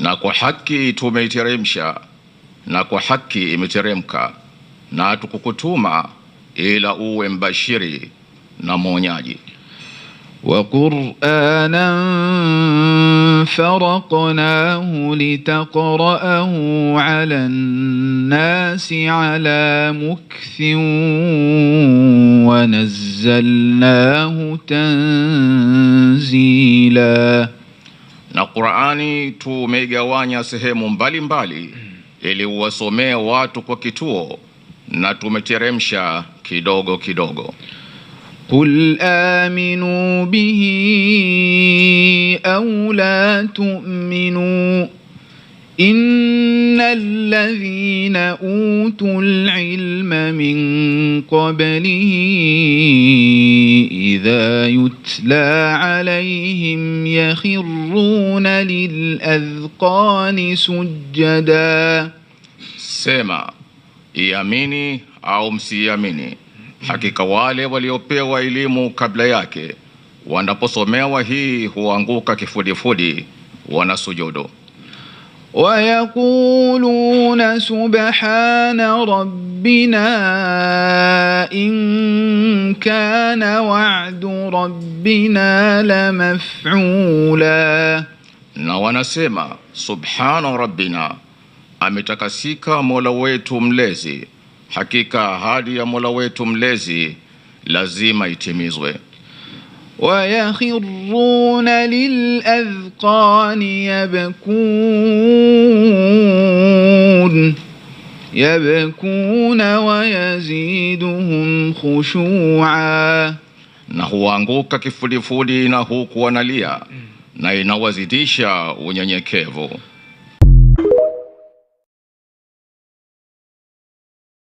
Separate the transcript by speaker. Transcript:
Speaker 1: Na kwa haki tumeiteremsha, na kwa haki imeteremka, na tukukutuma ila uwe mbashiri na mwonyaji.
Speaker 2: وقرآنا فرقناه لتقرأه على الناس على مكث ونزلناه تنزيلا.
Speaker 1: Na Qur'ani tumegawanya sehemu mbalimbali ili uwasomee watu kwa kituo, na tumeteremsha kidogo kidogo.
Speaker 2: قل آمنوا به أو لا تؤمنوا إن الذين أوتوا العلم من قبله إذا يتلى عليهم يخرون للأذقان سجدا.
Speaker 1: Sema, iamini au msiamini, hakika wale waliopewa elimu kabla yake wanaposomewa hii huanguka kifudifudi wanasujudu.
Speaker 2: ويقولون سبحان ربنا إن كان وعد ربنا لمفعولا.
Speaker 1: Na wanasema subhana rabbina, ametakasika Mola wetu mlezi, hakika ahadi ya Mola wetu mlezi lazima itimizwe.
Speaker 2: ويخرون للأذقان يبكون ويزيدهم خشوعا.
Speaker 1: Na huanguka kifudifudi na huku wanalia, na inawazidisha unyenyekevu.